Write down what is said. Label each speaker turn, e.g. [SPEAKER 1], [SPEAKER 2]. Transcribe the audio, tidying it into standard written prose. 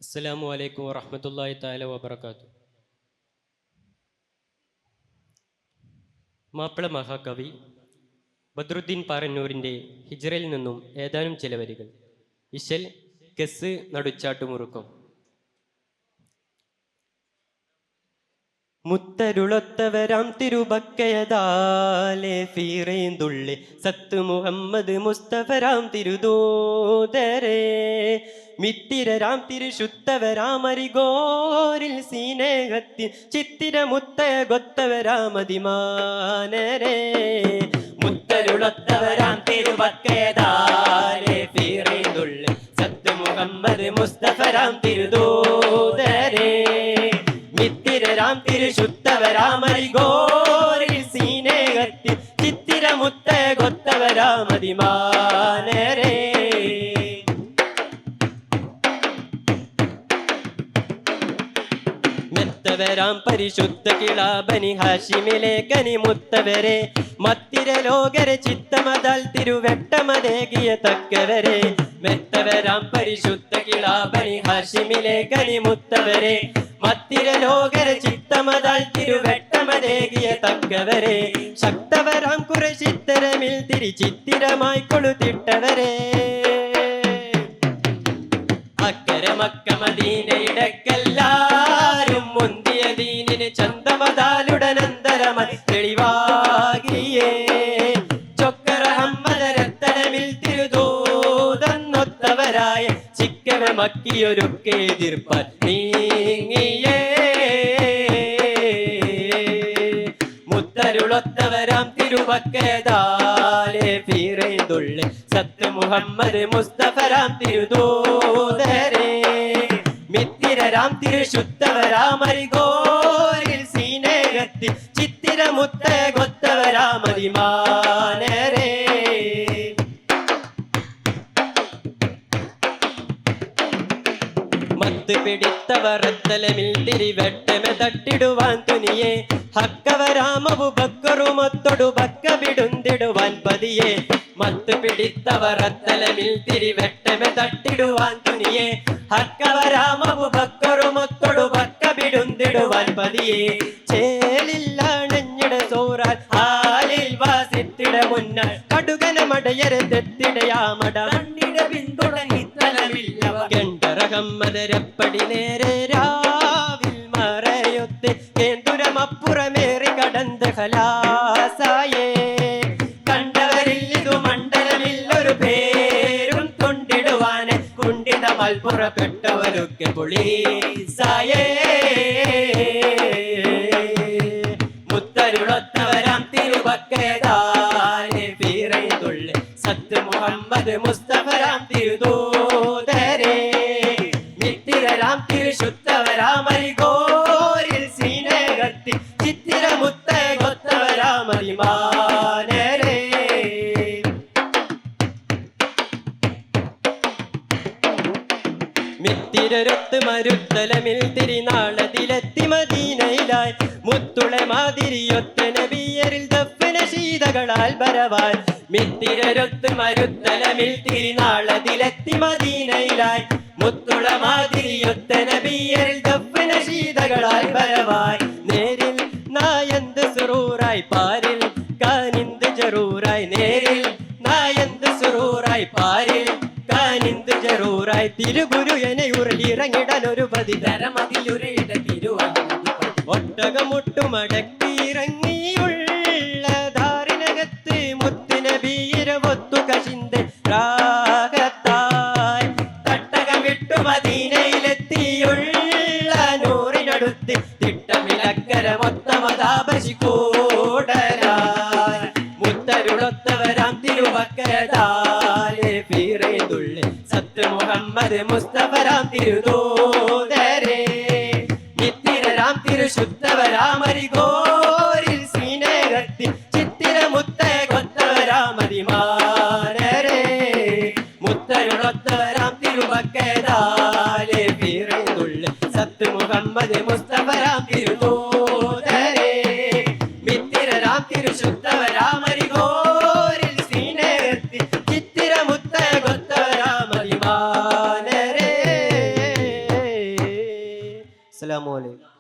[SPEAKER 1] അസ്സലാമു അലൈക്കും വറഹ്മത്തുള്ളാഹി തആല വബറകാതുഹു. മാപ്പിള മഹാകവി ബദ്രുദ്ദീൻ പാറന്നൂരിൻ്റെ ഹിജ്റയിൽ നിന്നും ഏതാനും ചില വരികൾ. ഇശൽ കെസ് നടുച്ചാട്ടുമുറുക്കം. മുത്തരുളൊത്തവരാം തിരുബക്കയതാലെ ഫീറേന്തുള്ളി സത്ത് മുഹമ്മദ് മുസ്തഫരാം തിരുദൂതരേ മിത്തിരരാം തിരുശുദ്ധവരാമരിഗോരിൽ സീനേഹത്തിൽ ചിത്തിരമുത്തയ ഗൊത്തവരാമതിമാനരേ മുത്തരുളൊത്തവരാം തിരുബക്കയതാലെ ഫീറേന്തുള്ളി സത്ത് മുഹമ്മദ് മുസ്തഫരാം തിരുദൂതരേ മിത്തിരരാം തിരുശുദ്ധവരാമരിഗോരിൽ സീനേഹത്തിൽ ചിത്തിരമുത്തയ ഗൊത്തവരാമതിമാനരേ മെത്തവരാം പരിശുദ്ധ കിളാബനി ഹാഷിമിലെ കനിമുത്തവരെ മത്തിരലോകരെ ചിത്തമതാൽ തിരുവെട്ടമതേകിയ തക്കവരെ മെത്തവരാം പരിശുദ്ധ കിളാബനി ഹാഷിമിലെ കനിമുത്തവരെ മത്തിരലോകരെ ചിത്തമതാൽ തിരുവെട്ടമതേകിയ തക്കവരെ ശക്തവരാം കുറശിത്തരമിൽ തിരിച്ചിത്തിരമായി കൊളുത്തിട്ടവരെ അക്കരെ മക്ക മദീനയിടക്കെല്ലാരും മുന്തിയ ദീനിന് ചന്തമതാലുടനന്തരമായി തെളിവാകിയേ ചൊക്കര ഹമ്മദരത്തനമിൽ തിരുദൂതന്നൊത്തവരായ ചിക്കവ മക്കിയൊരുക്കെ എതിർപ്പാൻ നീങ്ങിയേ മുത്തരുളൊത്തവരാം തിരുവക്കയതാലെ ഫീറേന്തുള്ളി സത്ത് മുഹമ്മദ് മുസ്തഫരാം തിരുദൂതരേ മിത്തിരരാം തിരുശുദ്ധവരാമരിഗോരിൽ സീനേഹത്തിൽ ചിത്തിരമുത്തയ ഗൊത്തവരാമതിമാനരേ മത്ത് പിടിത്തവറത്തലമിൽ തിരിവെട്ടമെ തട്ടിടുവാൻ തുനിയെ ഹക്കവരാമവു ബക്കറുമൊത്തൊടു ബക്ക വിടുന്തിടുവാൻ പതിയെ മത്ത് പിടിത്തവറത്തലമിൽ തിരിവെട്ടമെ തട്ടിടുവാൻ തുനിയെ ഹക്കവരാമവു ബക്കറുമൊത്തൊടു ബക്ക വിടുന്തിടുവാൻ പതിയെ ചേലില്ലാണഞ്ഞിട സോറാൻ ഹാലിൽ വാസിത്തിട മുന്നാൾ കടുകന മടയരെ തെത്തിടയാമട പിന്തുടങ്ങി തലമില്ലവ കണ്ടറഹമ്മദരപ്പടി നേരെ രാവിൽ മറയൊത്ത് കേന്തുരമപ്പുറമേറി കടന്ത് ഖലാസായേ കണ്ടവരിൽ ഇതു മണ്ഡലമിൽ ഒരു പേരും കൊണ്ടിടുവാന് കുണ്ടിത മൽപ്പുറപ്പെട്ടവരൊക്കെ പൊളീസായേ മുത്തരുളൊത്തവരാം തിരുവക്കയതാലെ ഫീറേന്തുള്ളി സത്ത് മുഹമ്മദ് മുസ്തഫരാം തിരുദൂതരേ മിത്തിരരാം തിരുശുദ്ധവരാമരിഗോരിൽ സീനേഹത്തിൽ ചിത്തിരമുത്തയ ഗൊത്തവരാമതിമാനരേ മിത്തിരൊത്ത് മരുത്തലമിൽ തിരിനാളതിലെത്തി മദീനയിലായി മുത്തുളെ മാതിരിയൊത്ത നബിയരിൽ ദഫ്ന ശീതകളാൽ ബരവാൻ മിത്തിരൊത്ത് മരുത്തലമിൽ തിരിനാളതിലെത്തി മദീനയിലായി മുത്തുള മാതിരിയൊത്ത നബിയരിൽ ദഫ്ന ശീതകളാൽ ബരവായി നേരിൽ നായന്ത് സുറൂറായി പാരിൽ കാനിന്ത് ജറൂറായി നേരിൽ നായന്ത് സുറൂറായി പാരിൽ കാനിന്ത് ജറൂറായി തിരുഗുരു എന്നെ ഉരുളിറങ്ങിടാൻ ഒരു പതിതരമതിലുരയിട ഒട്ടകമുട്ടുമടക്കിയിറങ്ങിയുള്ള ധാരിനകത്ത് മുത്തുനബീരവൊത്തു കശിന്ത് രാഗത്തായി തട്ടകം വിട്ടു മദീനയിലെത്തിയുള്ള നൂറിനടുത്ത് തിട്ടമിലക്കര മൊത്തമതാപശി കൂടരായി മുത്തരുളൊത്തവരാം തിരുവക്കയതാലെ ഫീറേന്തുള്ളി സത്ത് മുഹമ്മദ് മുസ്തഫരാം തിരുദൂതരേ മിത്തിരരാം തിരുശുദ്ധവരാമരിഗോരിൽ സീനേഹത്തിൽ ചിത്തിരമുത്തയ ഗൊത്തവരാമതിമാനരേ മുത്തരുളൊത്തവരാം തിരുവക്കയതാലെ ഫീറേന്തുള്ളി സത്ത് മുഹമ്മദ് മുസ്തഫരാം തിരുദൂതരേ മിത്തിരരാം തിരുശുദ്ധവരാമരിഗോരിൽ സീനേഹത്തിൽ ചിത്തിരമുത്തയ ഗൊത്തവരാമതിമാനരേ അസ്സലാമു അലൈക്കും.